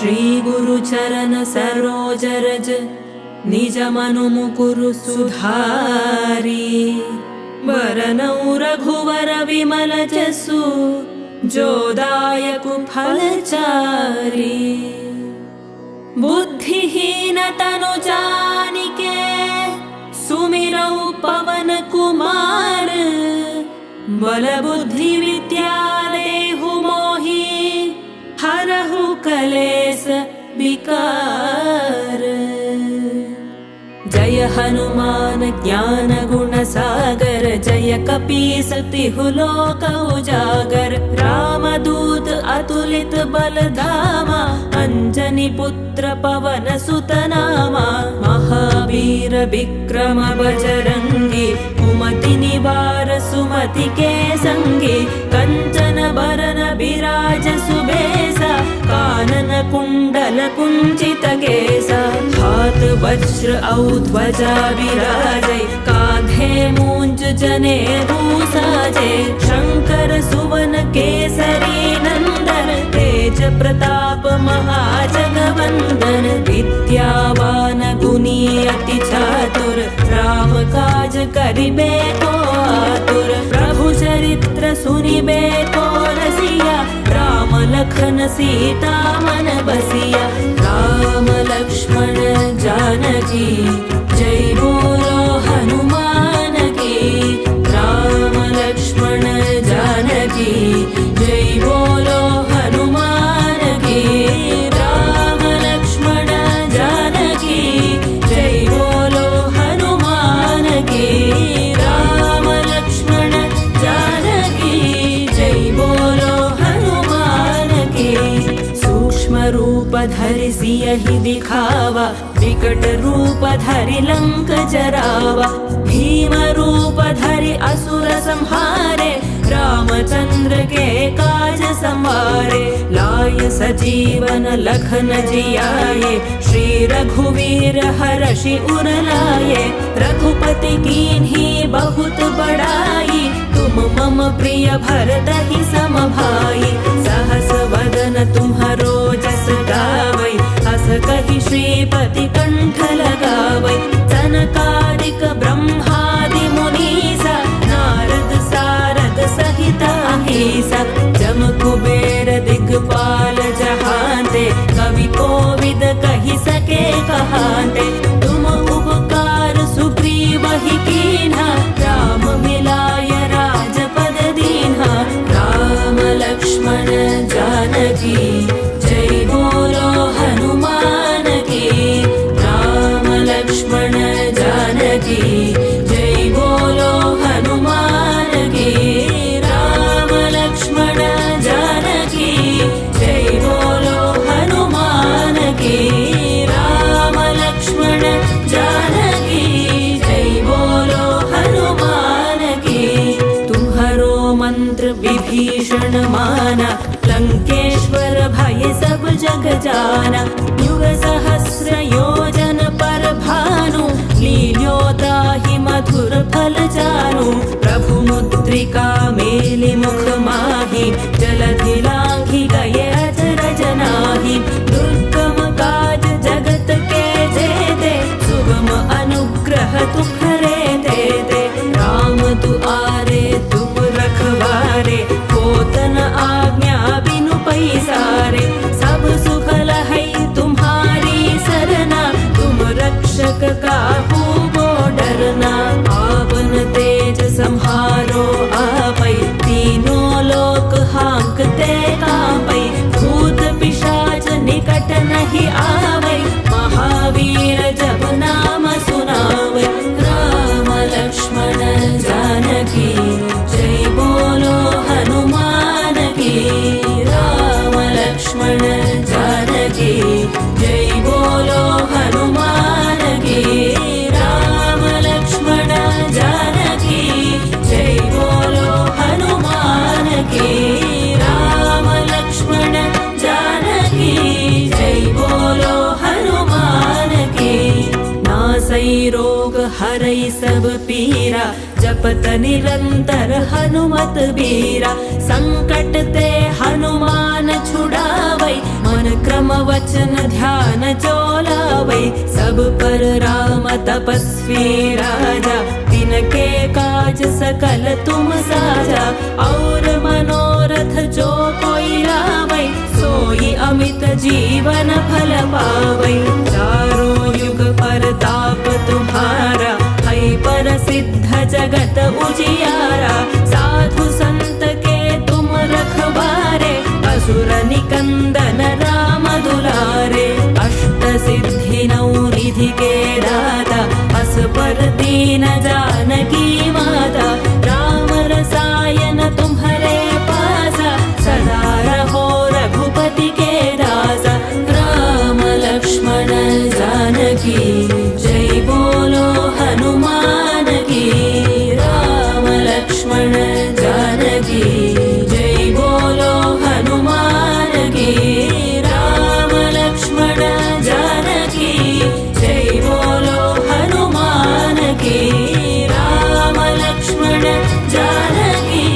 श्री गुरु चरण सरोज रज निज मनु मुकुरु सुधारी वरनौ रघुवर विमल जसु जोदायक फलचारी बुद्धिहीन तनु जानिके सुमिरौ पवन कुमार बल बुद्धि विद्या देहु मोहि हरहु कलेस विकार। जय हनुमान ज्ञान गुण सागर जय कपीस तिहु लोक उजागर रामदूत अतुलित बल धामा अंजनी पुत्र पवन सुत नामा महावीर विक्रम बजरंगी कुमति निवार सुमति के संगी कंचन बरन विराज सुबेसा कानन कुंडल कुंचित केसा हाथ वज्र औ ध्वजा विराजै कांधे मूंज जनेऊ साजे शंकर सुवन केसरी नंदन तेज प्रताप महाजगवंदन विद्यावान गुणी अति चातुर राम काज करिबे को आतुर प्रभु चरित्र सुनिबे को रसिया राम लखन सीता मन बसिया। राम लक्ष्मण जानकी जय बोलो हनुमान की राम लक्ष्मण जानकी जय बोलो हनुमान की राम लक्ष्मण जानकी जय बोलो हनुमान की राम लक्ष्मण जानकी जय बोलो हनुमान की। सूक्ष्म रूप धरि सियहि दिखावा विकट रूप धरि लंक जरावा भीम रूप धरि असुर संहारे रामचंद्र के काज संवारे लाय सजीवन लखन जियाए श्री रघुवीर हर्षि उर लाए रघुपति कीन्ही बहुत बड़ाई तुम मम प्रिय भरतहि सम भाई सहस वदन तुम्हरो जस गावै हस कहि श्रीपति कंठ लगावै सनकादिक ब्रह्मादि मुनीसा नारद सारद सहित अहिसा जम कुबेर दिगपाल जहांते कवि कोविद कहि सके कहांते तुम उपकार सुग्रीवहि कीन्हा राम मिलाय राजपद दीन्हा। राम लक्ष्मण जानकी जय बोलो हनुमान की राम लक्ष्मण जानकी जय बोलो हनुमान की राम लक्ष्मण जानकी जय बोलो हनुमान की राम लक्ष्मण जानकी जय बोलो हनुमान की। तुम्हारो मंत्र विभीषण माना लंकेश्वर भय सब जग जाना युग सहस्र योजन पर भानु लील्योताहि मधुर फल जानू प्रभु मुद्रिका मेलि मुख माहि जलधि लांघि गए अजरज नाही दुर्गम काज जगत के जेते सुगम अनुग्रह तुम्हरे देते राम दुआरे तुम रखवारे होतन आज्ञा बिनु पैसारे सब सुख लहै तुम्हारी सरना तुम रक्षक काहू को डरना पावन तेज सम्हारो आपै तीनों लोक हांकते कांपै भूत पिशाच निकट नहीं आवै महावीर जब नाम सुनावै। राम लक्ष्मण जानकी जय बोलो हनुमान की राम लक्ष्मण जानकी जय बोलो हनुमान की राम लक्ष्मण जानकी जय बोलो हनुमान की राम लक्ष्मण जानकी जय बोलो हनुमान की। नासै रोग हरै सब पीरा जपत निरंतर हनुमत बीरा संकट ते हनुमान छुड़ावै मन क्रम वचन ध्यान जो लावै, सब पर राम तपस्वी राजा, तिनके काज सकल तुम साजा। और मनोरथ जो कोई लावै, सोई अमित जीवन फल पावै। चारों युग परताप तुम्हारा, है परसिद्ध जगत उजियारा। साधु संत के तुम रखवारे, असुर निकंदन राम दुलारे। अष्ट सिद्धि नौ निधि के दाता, असपर दीन जानकी माता। राम रसायन तुम्हारे पासा, सदा रहो रघुपति के दासा। राम लक्ष्मण जानकी जय बोलो हनुमान की। राम लक्ष्मण जानकी जय बोलो हनुमान की। राम लक्ष्मण जानकी जय बोलो हनुमान की। राम लक्ष्मण जानकी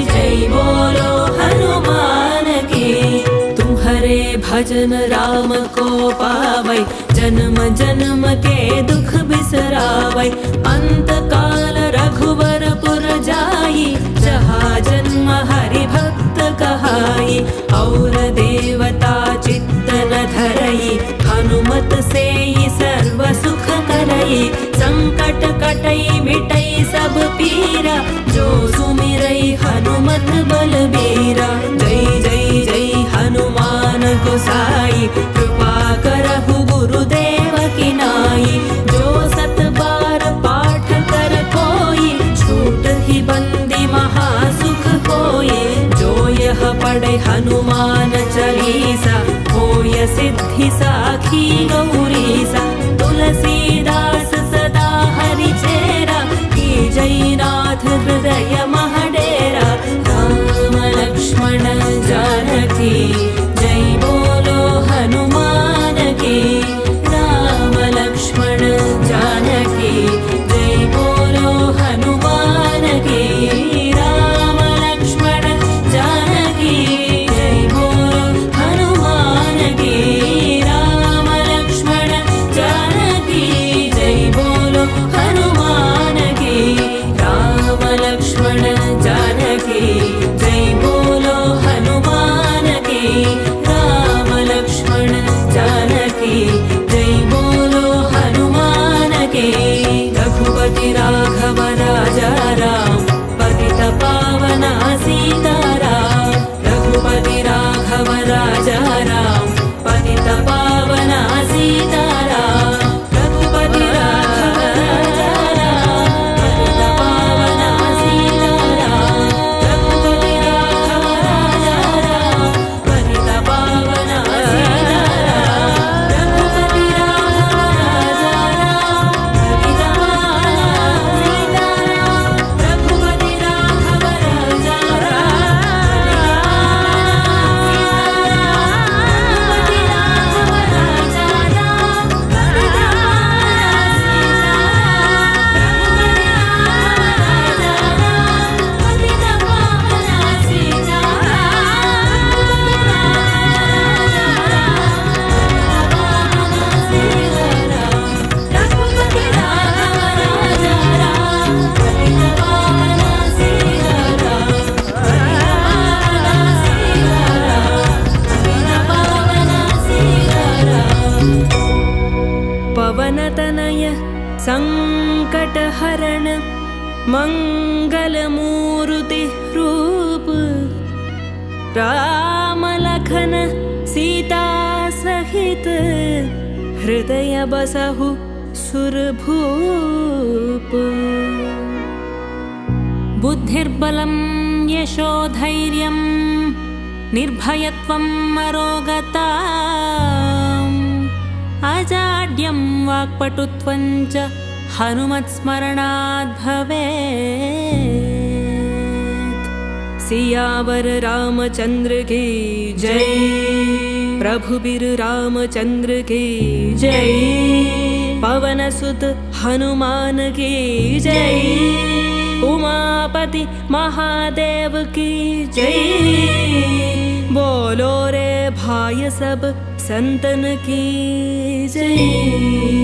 जय बोलो हनुमान की। तुम्हारे भजन राम को पावै, जन्म जन्म के दुख बिसरावै। अंत काल रघुवरपुर जाई, जहाँ जन्म हरि भक्त कहाई। और देवता चित्त न धरई, हनुमत से सर्व सुख करई। संकट कटई मिटई सब पीरा, जो सुमिरई हनुमत बलबीरा। जय जय जय हनुमान गोसाई, कृपा करहु गुरुदेव की नाई। जो सत बार पाठ कर कोई, छूट ही बंदी महासुख होए। जो यह पढ़े हनुमान चालीसा, होय सिद्धि साखी गौरीसा। तुलसीदास सदा हरि चेरा, की जयनाथ हृदय महडेरा। राम लक्ष्मण जानकी जय बोलो हनुमान की। राम लक्ष्मण जानकी जय बोलो हनुमान की। राम लक्ष्मण जानकी जय बोलो हनुमान की। राम लक्ष्मण जानकी जय बोलो हनुमान की। राम लक्ष्मण जानकी जय बोलो हनुमान की। राम लक्ष्मण जानकी जय बोलो हनुमान की। रघुपति राघव राजा राम, पतित पावना सीताराम। रघुपति राघव राजा राम, पतित पावना सीताराम। रघुपति राघव राजा राम, पतित पावना सीताराम। रघुपति राघव राजा राम, पतित पावना सीताराम। रघुपति राघव राजा राम, पतित पावना सीताराम। रघुपति राघव राजा पवनतनय संकटहरण, मंगलमूर्ति रूप। राम लखन सीता सहित, हृदय बसहु सुरभूप। बुद्धिर्बलं यशोधैर्यं, निर्भयत्वं अरोगता। अजाड्यं वाक्पटुत्वं च हनुमत्स्मरणात् भवेत्। सियावर रामचंद्र की जय, प्रभुबीर रामचंद्र की जय। पवन सुत हनुमान की जय, उमापति महादेव की जय। बोलो रे भाई सब संतन की जय।